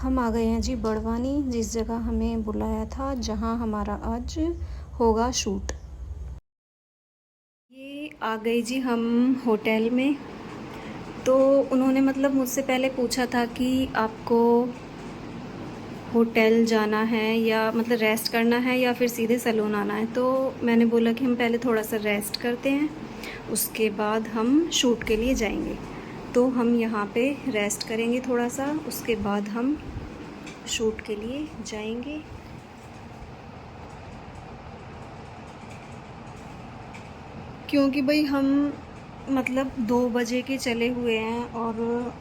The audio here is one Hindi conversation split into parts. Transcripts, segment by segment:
हम आ गए हैं जी बड़वानी, जिस जगह हमें बुलाया था, जहां हमारा आज होगा शूट। ये आ गए जी हम होटल में। तो उन्होंने मतलब मुझसे पहले पूछा था कि आपको होटल जाना है या मतलब रेस्ट करना है या फिर सीधे सैलून आना है। तो मैंने बोला कि हम पहले थोड़ा सा रेस्ट करते हैं, उसके बाद हम शूट के लिए जाएंगे। तो हम यहाँ पे रेस्ट करेंगे थोड़ा सा, उसके बाद हम शूट के लिए जाएंगे। क्योंकि भाई हम मतलब 2 बजे के चले हुए हैं और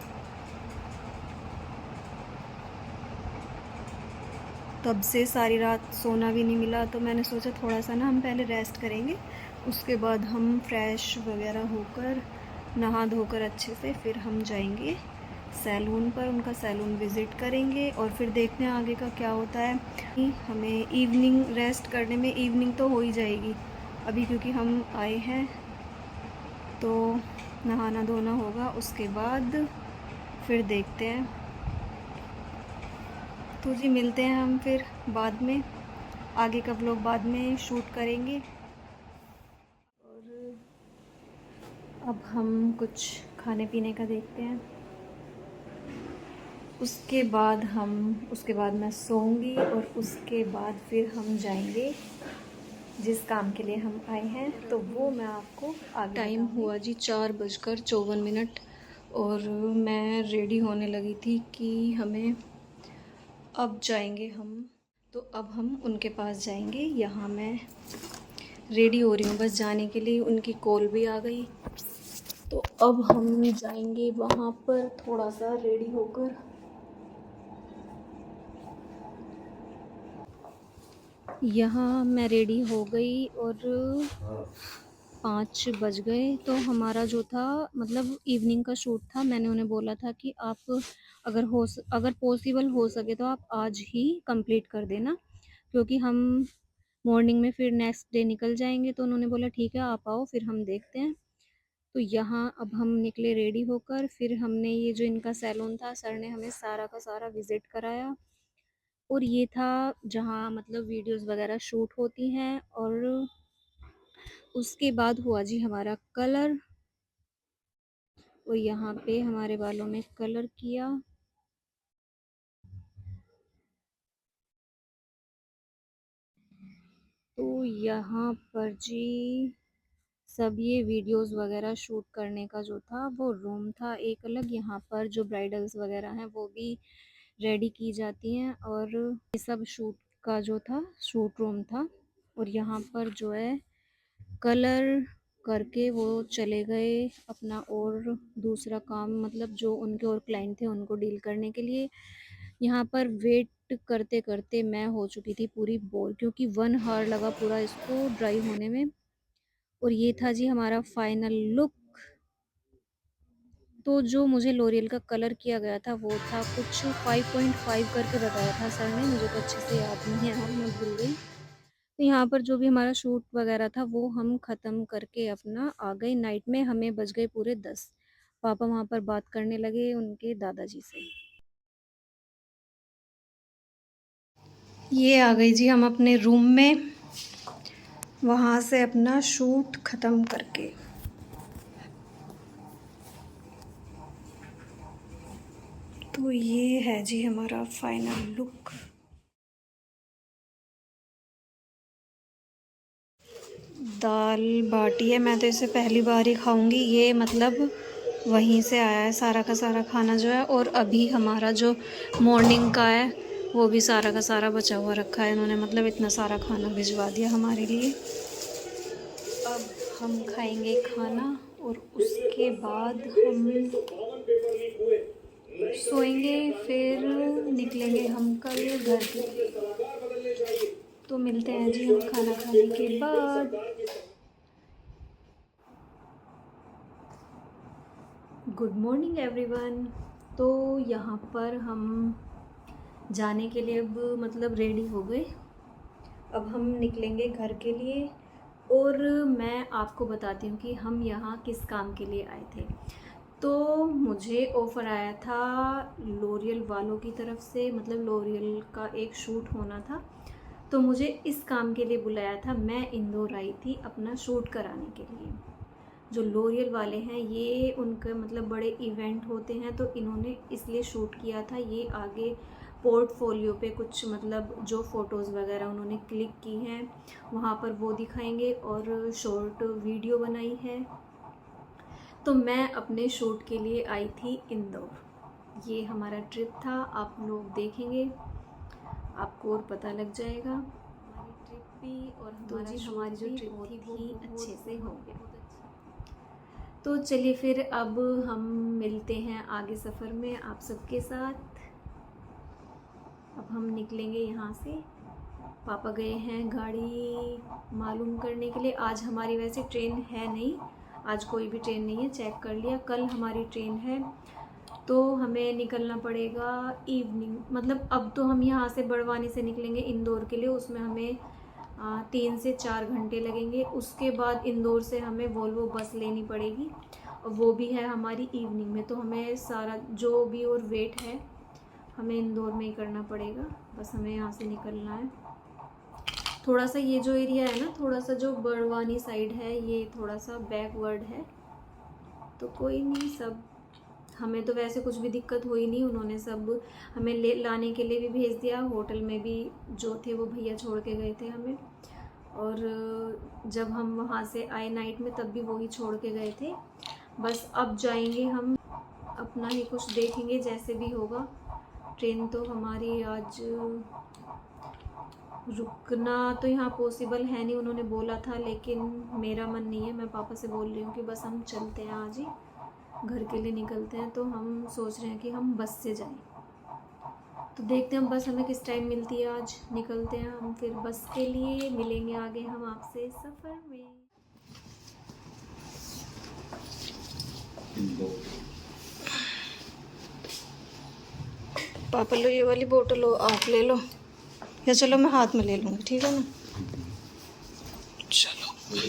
तब से सारी रात सोना भी नहीं मिला। तो मैंने सोचा थोड़ा सा ना हम पहले रेस्ट करेंगे, उसके बाद हम फ्रेश वगैरह होकर नहा धोकर अच्छे से फिर हम जाएंगे सैलून पर, उनका सैलून विज़िट करेंगे और फिर देखते हैं आगे का क्या होता है। हमें इवनिंग रेस्ट करने में इवनिंग तो हो ही जाएगी अभी, क्योंकि हम आए हैं तो नहाना धोना होगा, उसके बाद फिर देखते हैं। तो जी मिलते हैं हम फिर बाद में, आगे का व्लॉग बाद में शूट करेंगे। और अब हम कुछ खाने पीने का देखते हैं, उसके बाद मैं सोऊंगी और उसके बाद फिर हम जाएंगे जिस काम के लिए हम आए हैं, तो वो मैं आपको आगे टाइम हुआ जी 4:54 और मैं रेडी होने लगी थी कि हमें अब जाएंगे हम। तो अब हम उनके पास जाएंगे। यहाँ मैं रेडी हो रही हूँ बस जाने के लिए, उनकी कॉल भी आ गई। तो अब हम जाएंगे वहाँ पर थोड़ा सा रेडी होकर। यहाँ मैं रेडी हो गई और 5 बज गए। तो हमारा जो था मतलब इवनिंग का शूट था, मैंने उन्हें बोला था कि आप अगर पॉसिबल हो सके तो आप आज ही कंप्लीट कर देना, क्योंकि हम मॉर्निंग में फिर नेक्स्ट डे निकल जाएंगे। तो उन्होंने बोला ठीक है आप आओ, फिर हम देखते हैं। तो यहाँ अब हम निकले रेडी होकर, फिर हमने ये जो इनका सैलून था, सर ने हमें सारा का सारा विज़िट कराया। और ये था जहाँ मतलब वीडियोस वगैरह शूट होती हैं। और उसके बाद हुआ जी हमारा कलर, और यहाँ पे हमारे बालों में कलर किया। तो यहाँ पर जी सब ये वीडियोस वगैरह शूट करने का जो था वो रूम था एक अलग। यहाँ पर जो ब्राइडल्स वगैरह हैं वो भी रेडी की जाती हैं, और ये सब शूट का जो था शूट रूम था। और यहाँ पर जो है कलर करके वो चले गए अपना और दूसरा काम, मतलब जो उनके और क्लाइंट थे उनको डील करने के लिए। यहाँ पर वेट करते करते मैं हो चुकी थी पूरी बोर, क्योंकि 1 आवर लगा पूरा इसको ड्राई होने में। और ये था जी हमारा फाइनल लुक। तो जो मुझे लोरियल का कलर किया गया था वो था कुछ 5.5 करके बताया था सर ने, मुझे तो अच्छे से याद नहीं है, अब मैं भूल गई। तो यहाँ पर जो भी हमारा शूट वगैरह था वो हम ख़त्म करके अपना आ गए। नाइट में हमें बज गए पूरे 10। पापा वहाँ पर बात करने लगे उनके दादाजी से। ये आ गई जी हम अपने रूम में, वहाँ से अपना शूट ख़त्म करके। तो ये है जी हमारा फाइनल लुक। दाल बाटी है, मैं तो इसे पहली बार ही खाऊंगी। ये मतलब वहीं से आया है सारा का सारा खाना जो है। और अभी हमारा जो मॉर्निंग का है वो भी सारा का सारा बचा हुआ रखा है इन्होंने, मतलब इतना सारा खाना भिजवा दिया हमारे लिए। अब हम खाएंगे खाना और उसके बाद हम सोएंगे, फिर निकलेंगे हम कल घर के लिए। तो मिलते हैं जी हम खाना खाने के बाद। Good morning everyone. तो यहाँ पर हम जाने के लिए अब मतलब रेडी हो गए, अब हम निकलेंगे घर के लिए। और मैं आपको बताती हूँ कि हम यहाँ किस काम के लिए आए थे। तो मुझे ऑफ़र आया था लॉरियल वालों की तरफ से, मतलब लॉरियल का एक शूट होना था, तो मुझे इस काम के लिए बुलाया था। मैं इंदौर आई थी अपना शूट कराने के लिए। जो लॉरियल वाले हैं ये उनके मतलब बड़े इवेंट होते हैं, तो इन्होंने इसलिए शूट किया था। ये आगे पोर्टफोलियो पे कुछ मतलब जो फ़ोटोज़ वगैरह उन्होंने क्लिक की हैं वहाँ पर वो दिखाएंगे, और शॉर्ट वीडियो बनाई है। तो मैं अपने शूट के लिए आई थी इंदौर। ये हमारा ट्रिप था, आप लोग देखेंगे आपको और पता लग जाएगा हमारी ट्रिप भी, और तो जी हमारी जो ट्रिप थी वो अच्छे से हो गया। तो चलिए फिर अब हम मिलते हैं आगे सफ़र में आप सबके साथ। अब हम निकलेंगे यहाँ से। पापा गए हैं गाड़ी मालूम करने के लिए। आज हमारी वैसे ट्रेन है नहीं, आज कोई भी ट्रेन नहीं है, चेक कर लिया। कल हमारी ट्रेन है, तो हमें निकलना पड़ेगा इवनिंग, मतलब अब तो हम यहाँ से बड़वानी से निकलेंगे इंदौर के लिए, उसमें हमें 3 से 4 घंटे लगेंगे। उसके बाद इंदौर से हमें वोल्वो बस लेनी पड़ेगी, और वो भी है हमारी इवनिंग में। तो हमें सारा जो भी और वेट है हमें इंदौर में ही करना पड़ेगा। बस हमें यहाँ से निकलना है। थोड़ा सा ये जो एरिया है ना, थोड़ा सा जो बड़वानी साइड है, ये थोड़ा सा बैकवर्ड है, तो कोई नहीं, सब हमें तो वैसे कुछ भी दिक्कत हुई नहीं। उन्होंने सब हमें ले लाने के लिए भी भेज दिया, होटल में भी जो थे वो भैया छोड़ के गए थे हमें, और जब हम वहाँ से आए नाइट में तब भी वही छोड़ के गए थे। बस अब जाएंगे हम, अपना ही कुछ देखेंगे जैसे भी होगा। ट्रेन तो हमारी आज रुकना तो यहाँ पॉसिबल है नहीं, उन्होंने बोला था, लेकिन मेरा मन नहीं है। मैं पापा से बोल रही हूँ कि बस हम चलते हैं, आज ही घर के लिए निकलते हैं। तो हम सोच रहे हैं कि हम बस से जाएं। तो देखते हैं हम बस हमें किस टाइम मिलती है। आज निकलते हैं हम फिर बस के लिए। मिलेंगे आगे हम आपसे सफ़र में। पापा लो ये वाली बोतल, लो आप ले लो, या चलो मैं हाथ में ले लूँगी, ठीक है ना। चलो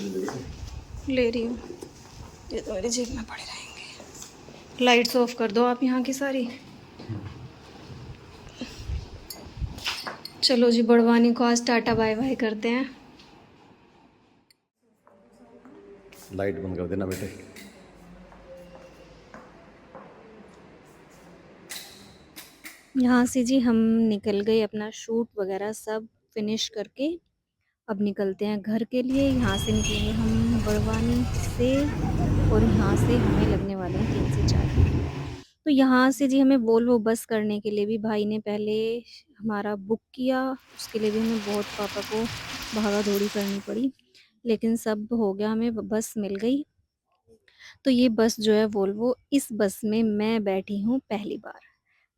ले रही हूँ, ये तो मेरी जेब में पड़े रहेंगे। लाइट्स ऑफ कर दो आप यहाँ की सारी। चलो जी, बड़वानी को आज टाटा बाय बाय करते हैं। लाइट बंद कर देना बेटे। यहाँ से जी हम निकल गए, अपना शूट वगैरह सब फिनिश करके अब निकलते हैं घर के लिए। यहाँ से निकलेंगे हम बड़वानी से, और यहाँ से हमें लगने वाले हैं 3 से 4 घंटे। तो यहाँ से जी हमें वोल्वो बस करने के लिए भी भाई ने पहले हमारा बुक किया, उसके लिए भी हमें बहुत पापा को भागा दौड़ी करनी पड़ी, लेकिन सब हो गया, हमें बस मिल गई। तो ये बस जो है वोल्वो, इस बस में मैं बैठी हूँ पहली बार।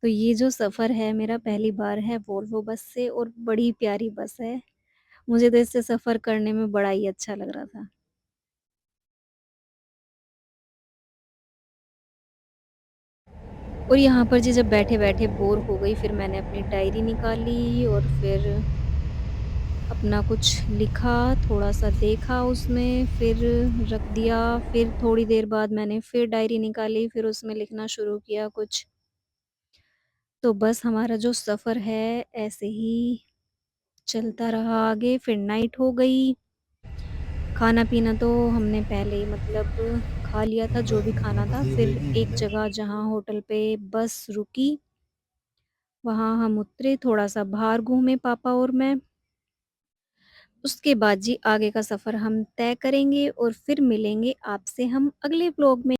तो ये जो सफ़र है मेरा पहली बार है वोल्वो बस से, और बड़ी प्यारी बस है। मुझे तो इससे सफ़र करने में बड़ा ही अच्छा लग रहा था। और यहाँ पर जी जब बैठे-बैठे बोर हो गई, फिर मैंने अपनी डायरी निकाली और फिर अपना कुछ लिखा, थोड़ा-सा देखा उसमें, फिर रख दिया। फिर थोड़ी देर बाद मैंने फिर डायरी निकाली, फिर उसमें लिखना शुरू किया कुछ। तो बस हमारा जो सफ़र है ऐसे ही चलता रहा आगे। फिर नाइट हो गई। खाना-पीना तो हमने पहले ही मतलब खा लिया था, जो भी खाना था। फिर एक जगह जहाँ होटल पे बस रुकी, वहाँ हम उतरे, थोड़ा-सा बाहर घूमे पापा और मैं। उसके बाद जी आगे का सफ़र हम तय करेंगे, और फिर मिलेंगे आपसे हम अगले व्लॉग में।